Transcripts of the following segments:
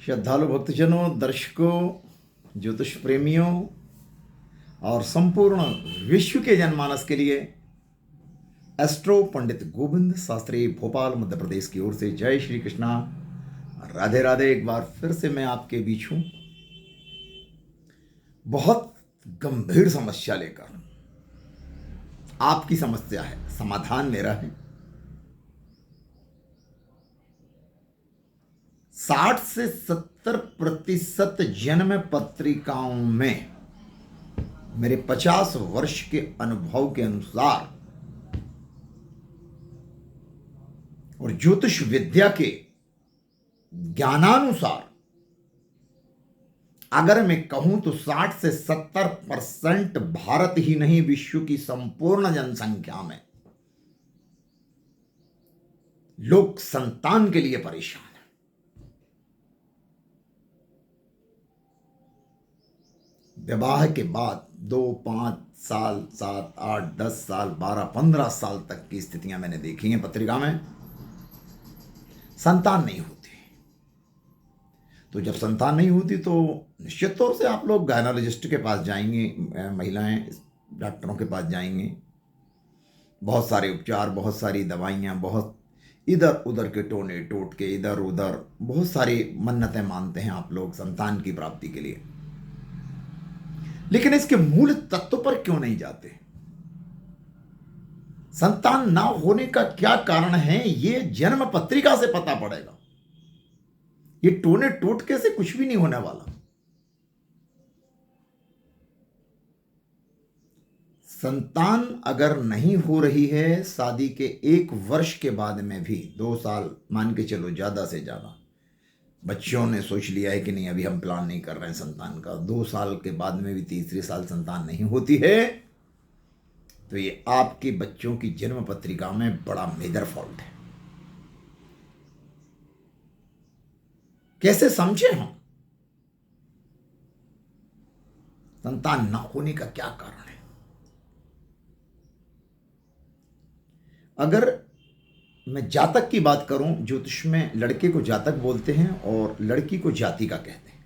श्रद्धालु भक्तजनों, दर्शकों, ज्योतिष प्रेमियों और संपूर्ण विश्व के जनमानस के लिए एस्ट्रो पंडित गोविंद शास्त्री भोपाल मध्य प्रदेश की ओर से जय श्री कृष्णा, राधे राधे। एक बार फिर से मैं आपके बीच हूं, बहुत गंभीर समस्या लेकर। आपकी समस्या है, समाधान मेरा है। 60 से 70% जन्म पत्रिकाओं में मेरे 50 वर्ष के अनुभव के अनुसार और ज्योतिष विद्या के ज्ञानानुसार अगर मैं कहूं तो 60 से 70% भारत ही नहीं, विश्व की संपूर्ण जनसंख्या में लोग संतान के लिए परेशान हैं। विवाह के बाद 2, 5 साल, 7, 8, 10 साल, 12, 15 साल तक की स्थितियां मैंने देखी हैं पत्रिका में। संतान नहीं होती। तो जब संतान नहीं होती तो निश्चित तौर से आप लोग गायनोलॉजिस्ट के पास जाएंगे, महिलाएं डॉक्टरों के पास जाएंगे। बहुत सारे उपचार, बहुत सारी दवाइयां, बहुत इधर उधर के टोने टोटके, इधर उधर बहुत सारी मन्नतें मानते हैं आप लोग संतान की प्राप्ति के लिए। लेकिन इसके मूल तत्व पर क्यों नहीं जाते? संतान ना होने का क्या कारण है, ये जन्म पत्रिका से पता पड़ेगा। ये टोने टोटके से कुछ भी नहीं होने वाला। संतान अगर नहीं हो रही है शादी के 1 वर्ष के बाद में भी, 2 साल मान के चलो, ज्यादा से ज्यादा बच्चों ने सोच लिया है कि नहीं अभी हम प्लान नहीं कर रहे हैं संतान का, 2 साल के बाद में भी तीसरे साल संतान नहीं होती है, तो ये आपके बच्चों की जन्म पत्रिका में बड़ा मेजर फॉल्ट है। कैसे समझे हम? संतान ना होने का क्या कारण है? अगर मैं जातक की बात करूं, ज्योतिष में लड़के को जातक बोलते हैं और लड़की को जातिका कहते हैं।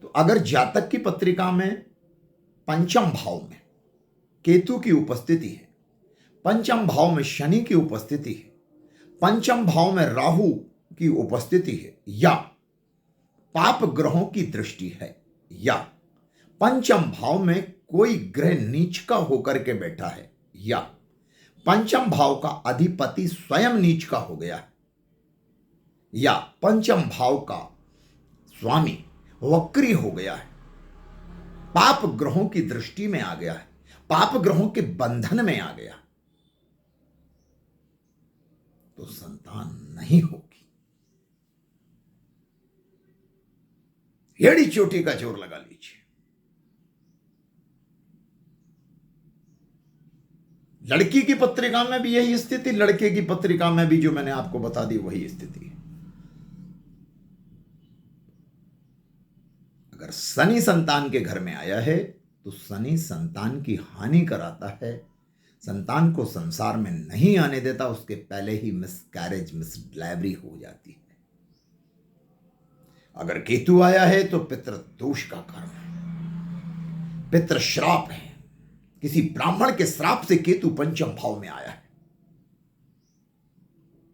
तो अगर जातक की पत्रिका में पंचम भाव में केतु की उपस्थिति है, पंचम भाव में शनि की उपस्थिति है, पंचम भाव में राहु की उपस्थिति है, या पाप ग्रहों की दृष्टि है, या पंचम भाव में कोई ग्रह नीच का होकर के बैठा है, या पंचम भाव का अधिपति स्वयं नीच का हो गया है, या पंचम भाव का स्वामी वक्री हो गया है, पाप ग्रहों की दृष्टि में आ गया है, पाप ग्रहों के बंधन में आ गया, तो संतान नहीं होगी। एड़ी चोटी का जोर लगा लीजिए। लड़की की पत्रिका में भी यही स्थिति, लड़के की पत्रिका में भी जो मैंने आपको बता दी वही स्थिति है। अगर शनि संतान के घर में आया है तो शनि संतान की हानि कराता है, संतान को संसार में नहीं आने देता, उसके पहले ही मिसकैरेज, मिसडिलीवरी हो जाती है। अगर केतु आया है तो पितृ दोष का कारण है, पितृ श्राप है, किसी ब्राह्मण के श्राप से केतु पंचम भाव में आया है।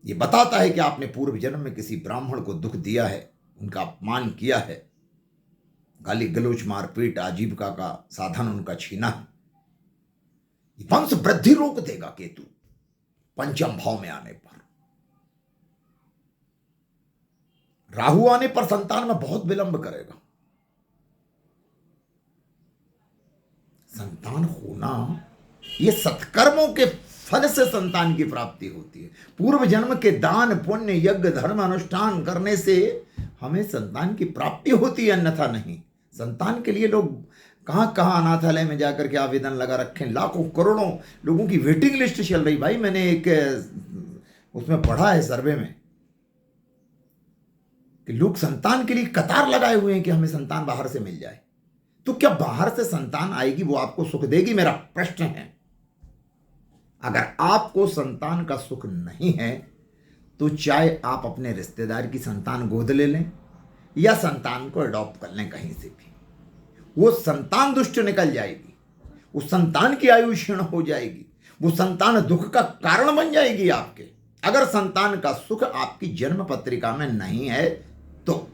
यह बताता है कि आपने पूर्व जन्म में किसी ब्राह्मण को दुख दिया है, उनका अपमान किया है, गाली गलोच, मारपीट, आजीविका का साधन उनका छीना है। वंश वृद्धि रोक देगा केतु पंचम भाव में आने पर। राहु आने पर संतान में बहुत विलंब करेगा। संतान होना, ये सत्कर्मों के फल से संतान की प्राप्ति होती है। पूर्व जन्म के दान पुण्य यज्ञ धर्म अनुष्ठान करने से हमें संतान की प्राप्ति होती है, अन्यथा नहीं। संतान के लिए लोग कहां कहां अनाथालय में जाकर के आवेदन लगा रखे हैं, लाखों करोड़ों लोगों की वेटिंग लिस्ट चल रही। भाई मैंने एक उसमें पढ़ा है सर्वे में कि लोग संतान के लिए कतार लगाए हुए हैं कि हमें संतान बाहर से मिल जाए। तो क्या बाहर से संतान आएगी वो आपको सुख देगी? मेरा प्रश्न है। अगर आपको संतान का सुख नहीं है तो चाहे आप अपने रिश्तेदार की संतान गोद ले लें या संतान को अडॉप्ट कर लें कहीं से भी, वो संतान दुष्ट निकल जाएगी, उस संतान की आयु क्षीण हो जाएगी, वो संतान दुख का कारण बन जाएगी आपके। अगर संतान का सुख आपकी जन्म पत्रिका में नहीं है तो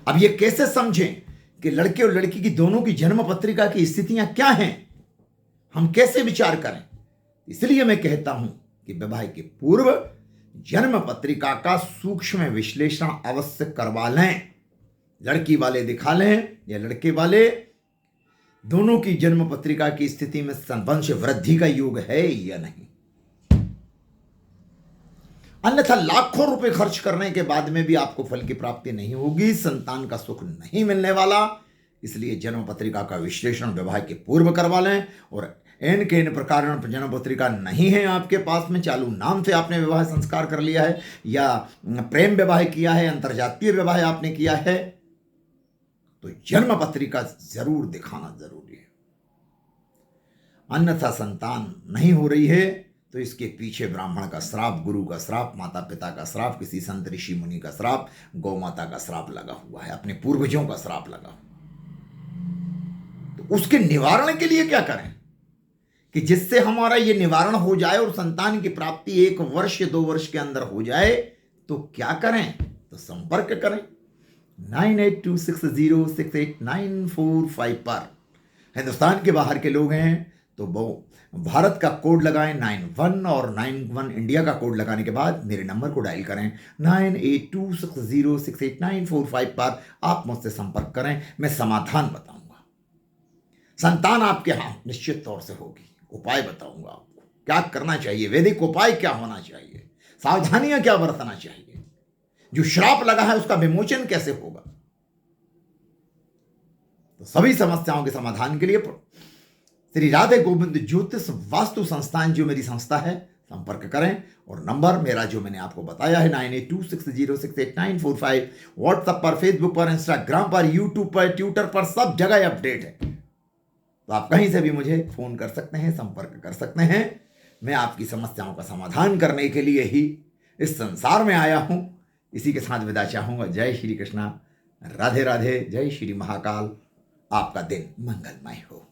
अब ये कैसे समझें कि लड़के और लड़की की दोनों की जन्म पत्रिका की स्थितियां क्या हैं, हम कैसे विचार करें। इसलिए मैं कहता हूं कि विवाह के पूर्व जन्म पत्रिका का सूक्ष्म विश्लेषण अवश्य करवा लें। लड़की वाले दिखा लें या लड़के वाले, दोनों की जन्म पत्रिका की स्थिति में वंश वृद्धि का योग है या नहीं। अन्यथा लाखों रुपए खर्च करने के बाद में भी आपको फल की प्राप्ति नहीं होगी, संतान का सुख नहीं मिलने वाला। इसलिए जन्म पत्रिका का विश्लेषण विवाह के पूर्व करवा लें। और एन के इन प्रकार जन्म पत्रिका नहीं है आपके पास में, चालू नाम से आपने विवाह संस्कार कर लिया है या प्रेम विवाह किया है, अंतरजातीय विवाह आपने किया है, तो जन्म पत्रिका जरूर दिखाना जरूरी है। अन्यथा संतान नहीं हो रही है तो इसके पीछे ब्राह्मण का श्राप, गुरु का श्राप, माता पिता का श्राप, किसी संत ऋषि मुनि का श्राप, गौ माता का श्राप लगा हुआ है, अपने पूर्वजों का श्राप लगा। तो उसके निवारण के लिए क्या करें कि जिससे हमारा ये निवारण हो जाए और संतान की प्राप्ति 1 वर्ष 2 वर्ष के अंदर हो जाए, तो क्या करें? तो संपर्क करें 9826068945 पर। हिंदुस्तान के बाहर के लोग हैं तो वो भारत का कोड लगाएं 91 और 91 इंडिया का कोड लगाने के बाद मेरे नंबर को डायल करें 9826068945 पर। आप मुझसे संपर्क करें, मैं समाधान बताऊंगा। संतान आपके यहां निश्चित तौर से होगी। उपाय बताऊंगा आपको क्या करना चाहिए, वैदिक उपाय क्या होना चाहिए, सावधानियां क्या बरतना चाहिए, जो श्राप लगा है उसका विमोचन कैसे होगा। तो सभी समस्याओं के समाधान के लिए श्री राधे गोविंद ज्योतिष वास्तु संस्थान जो मेरी संस्था है, संपर्क करें। और नंबर मेरा जो मैंने आपको बताया है 9826068945। व्हाट्सएप पर, फेसबुक पर, इंस्टाग्राम पर, यूट्यूब पर, ट्विटर पर, सब जगह अपडेट है। तो आप कहीं से भी मुझे फोन कर सकते हैं, संपर्क कर सकते हैं। मैं आपकी समस्याओं का समाधान करने के लिए ही इस संसार में आया हूं। इसी के साथ विदा चाहूंगा। जय श्री कृष्णा, राधे राधे, जय श्री महाकाल। आपका दिन मंगलमय हो।